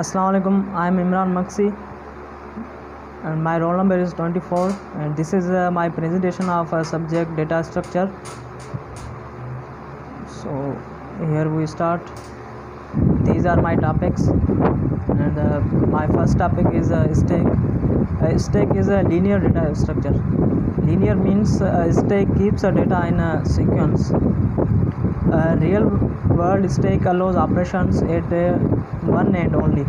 Assalamualaikum. I am Imran Maksi and my roll number is 24, and this is my presentation of subject data structure. So here we start. These are my topics, and my first topic is stack. A stack is a linear data structure. Linear means a stack keeps a data in a sequence. A real world stack allows operations at one end only.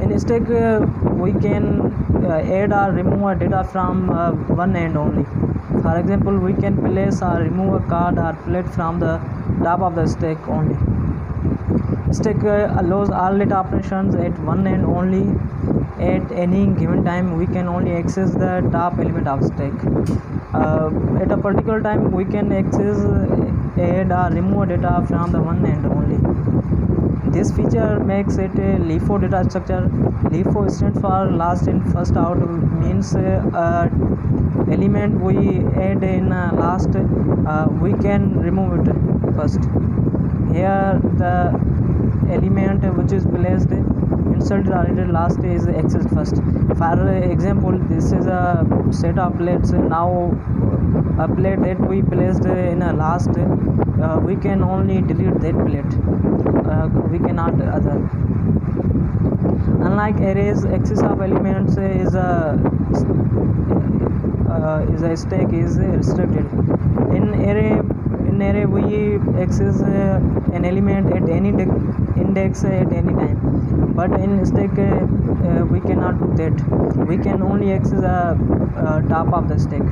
In stack we can add or remove data from one end only. For example, we can place or remove a card or plate from the top of the stack only. Stack allows all data operations at one end only. At any given time we can only access the top element of stack. At a particular time we can access, add or remove data from the one end only. This feature makes it a LIFO data structure. LIFO stands for last in first out, means element we add in last, we can remove it first. Here the element which is placed inserted or added last is accessed first. For example, this is a set of plates. Now a plate that we placed in a last, we can only delete that plate, we cannot other. Unlike arrays, access of elements is a stack is restricted. In array we access an element at any index at any time, but in stack we cannot do that. We can only access the top of the stack.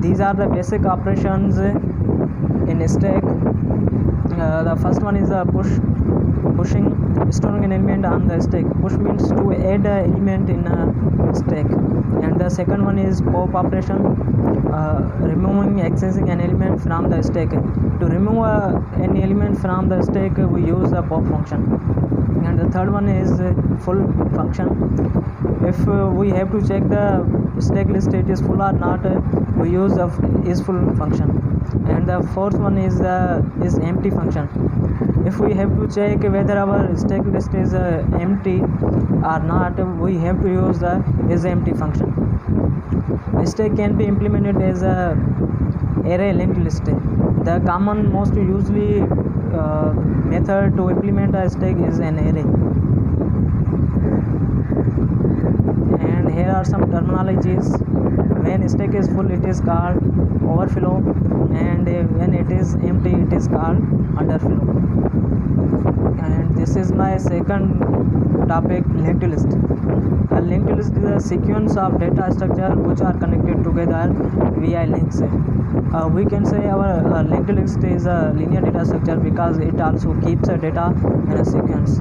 These are the basic operations in a stack. The first one is pushing, storing an element on the stack. Push means to add an element in a stack. And the second one is pop operation, removing, accessing an element from the stack. To remove any element from the stack we use the pop function. And the third one is full function. If we have to check the stack list it is full or not, we use the isFull function. And the fourth one is empty function. If we have to check whether our stack list is empty or not, we have to use the isEmpty function. A stack can be implemented as a array linked list. The common most usually method to implement a stack is an array. And here are some terminologies. When stack is full it is called overflow, and when it is empty it is called underflow. And this is my second topic, linked list. A linked list is a sequence of data structure which are connected together via links. We can say our linked list is a linear data structure because it also keeps a data in a sequence.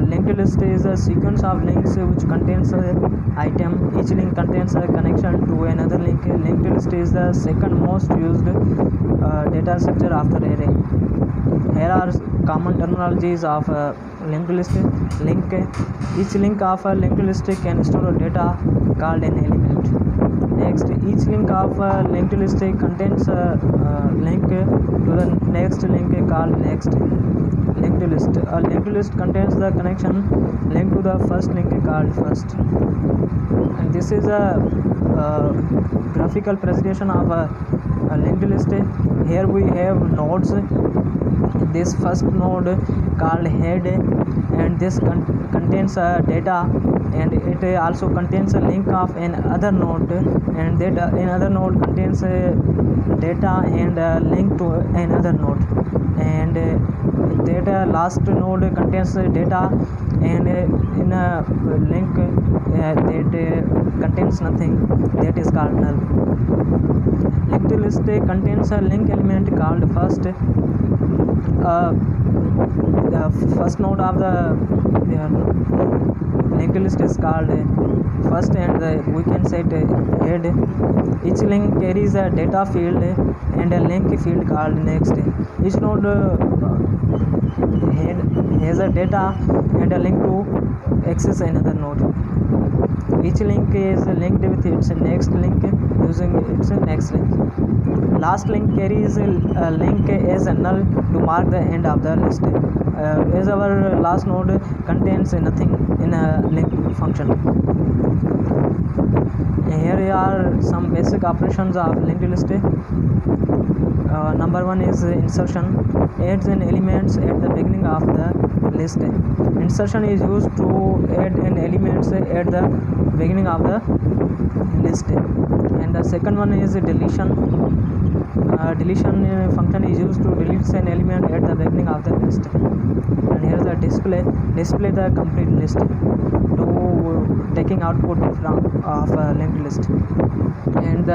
Linked list is a sequence of links which contains an item. Each link contains a connection to another link. Linked list is the second most used data structure after array. Here are common terminologies of linked list. Link. Each link of a linked list can store data called an element. Next, each link of a linked list contains a link to the next link called next linked list. A linked list contains the connection link to the first link called first. And this is a graphical presentation of a linked list. Here we have nodes. This first node called head, and this contains data, and it also contains a link of another node, and that another node contains data and a link to another node, and that last node contains data and in a link that contains nothing, that is called null. Linked list contains a link element called first. The first node of the linked list is called first, and we can set head. Each link carries a data field and a link field called next. Each node head has a data and a link to access another node. Each link is linked with its next link using its next link. Last link carries a link as a null to mark the end of the list. as our last node contains nothing in a link function. Here are some basic operations of linked list. Number one is insertion. Adds an elements at the beginning of the list. Insertion is used to add an elements at the beginning of the list. And the second one is deletion. Deletion function is used to delete an element at the beginning of the list. And here the display the complete list to taking output from of a linked list. And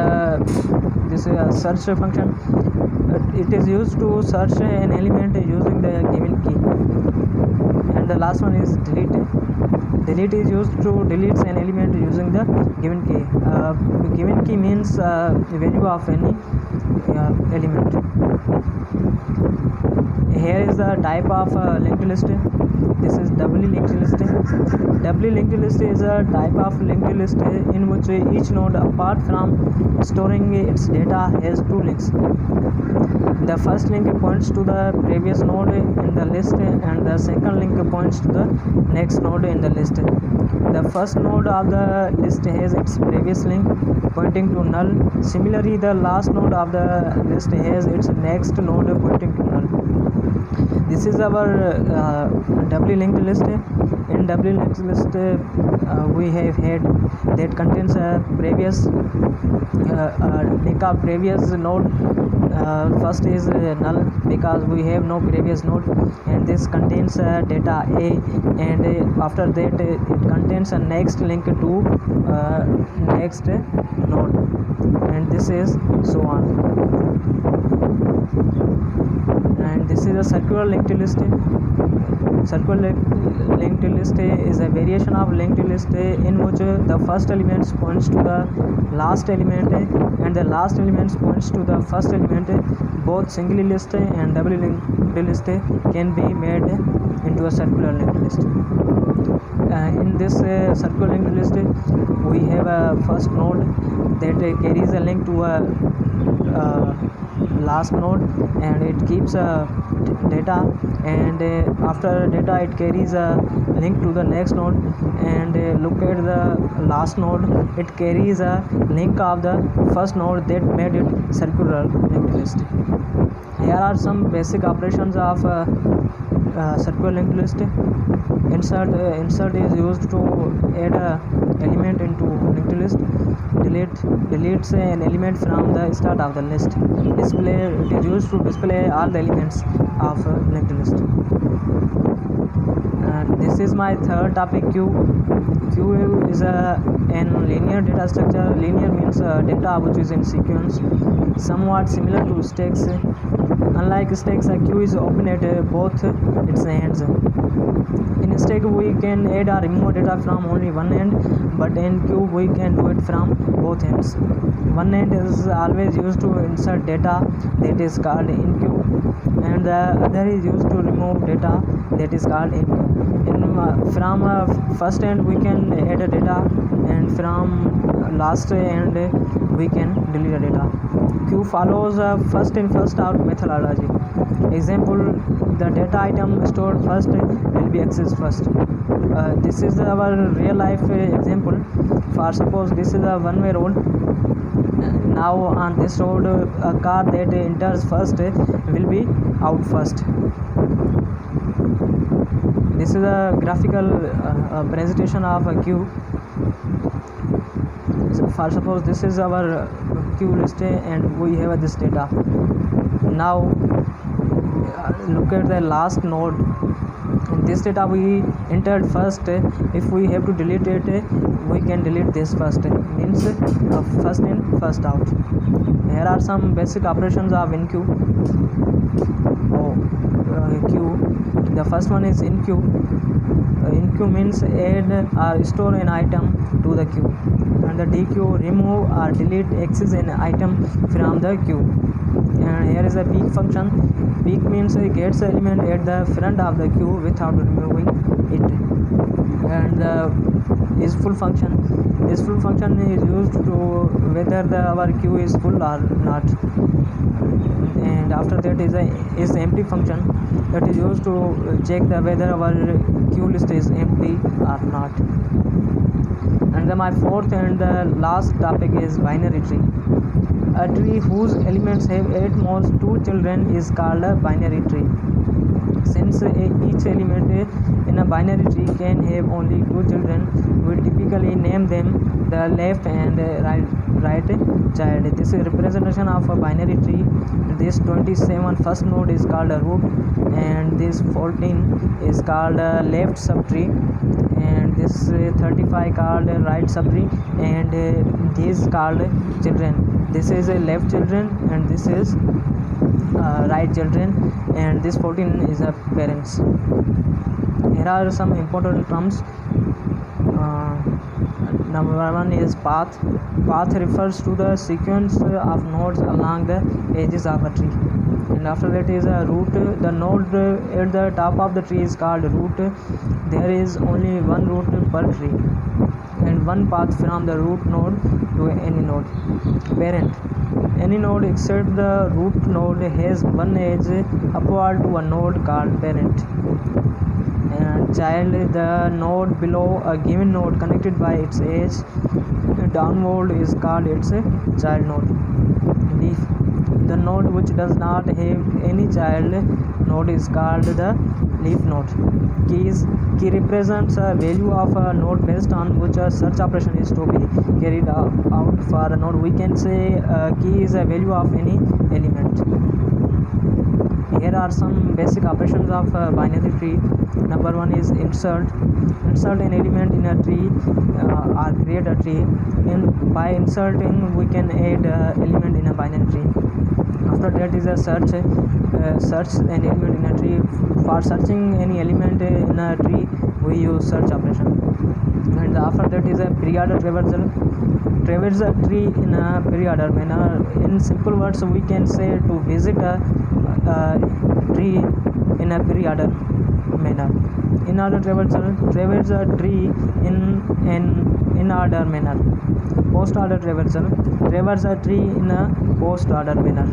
this search function, it is used to search an element using the given key. And the last one is delete. Delete is used to delete an element using the given key. Given key means value of any element. Here is the type of linked list. This is doubly linked list. Doubly linked list is a type of linked list in which each node, apart from storing its data, has two links. The first link points to the previous node in the list, and the second link points to the next node in the list. The first node of the list has its previous link pointing to null. Similarly, the last node of the list has its next node pointing to null. This is our doubly linked list. In doubly linked list, we have had that contains a previous link of previous node. First is null because we have no previous node, and this contains data A, and after that it contains a next link to next node, and this is so on. And this is a circular linked list. Circular linked list is a variation of linked list in which the first element points to the last element and the last element points to the first element. Both single list and double linked list can be made into a circular linked list. In this circular linked list, we have a first node that carries a link to a last node, and it keeps data, and after data it carries a link to the next node, and look at the last node, it carries a link of the first node that made it circular linked list. Here are some basic operations of circular linked list. Insert is used to add a element into linked list. Deletes an element from the start of the list. Display, it is used to display all the elements of linked list. This is my third topic, queue. Queue is an linear data structure. Linear means data which is in sequence, somewhat similar to stacks. Unlike stacks, a queue is open at both its ends. In a stack, we can add or remove data from only one end, but in queue we can do it from both ends. One end is always used to insert data, that is called in queue, and the other is used to remove data, that is called in queue. From first end we can add a data, and from last end we can delete the data. Queue follows a first in first out methodology. Example, the data item stored first will be accessed first. This is our real life example. For suppose this is a one-way road. Now on this road, a car that enters first will be out first. This is a graphical presentation of a queue. So for suppose this is our queue list and we have this data. Now look at the last node. In this data we entered first. If we have to delete it, we can delete this first. Means first in first out. Here are some basic operations of in queue. Queue. The first one is in queue. In queue means add or store an item to the queue, and the dequeue, remove or delete access an item from the queue. And here is a peek function. Peek means it gets the element at the front of the queue without removing it. And full function is used to whether our queue is full or not. And after that is empty function that is used to check whether our queue list is empty or not. And my fourth and the last topic is binary tree. A tree whose elements have at most 2 children is called a binary tree. Since each element in a binary tree can have only 2 children, we typically name them the left and right child. This is representation of a binary tree. This 27 first node is called a root, and this 14 is called a left subtree, and this 35 called a right subtree, and these called children. This is a left children and this is right children, and this 14 is a parents. Here are some important terms. Number 1 is path. Path refers to the sequence of nodes along the edges of a tree. And after that is a root. The node at the top of the tree is called root. There is only one root per tree and one path from the root node to any node. Parent. Any node except the root node has one edge upward to a node called parent. And child, the node below a given node connected by its edge downward is called its child node. Leaf. The node which does not have any child node is called the leaf node. Keys. Key represents a value of a node based on which a search operation is to be carried out for a node. We can say key is a value of any element. Here are some basic operations of binary tree. Number 1 is insert. Insert an element in a tree or create a tree. By inserting we can add element in a binary tree. After that is a search. Search an element in a tree. For searching any element in a tree we use search operation. And after that is a pre-order traversal. Traverse a tree in a pre-order manner. In simple words we can say to visit a tree in a pre-order manner. In order traversal, traverse a tree in an in-order manner. Post-order traversal, traverse a tree in a post-order manner.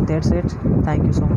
That's it. Thank you so much.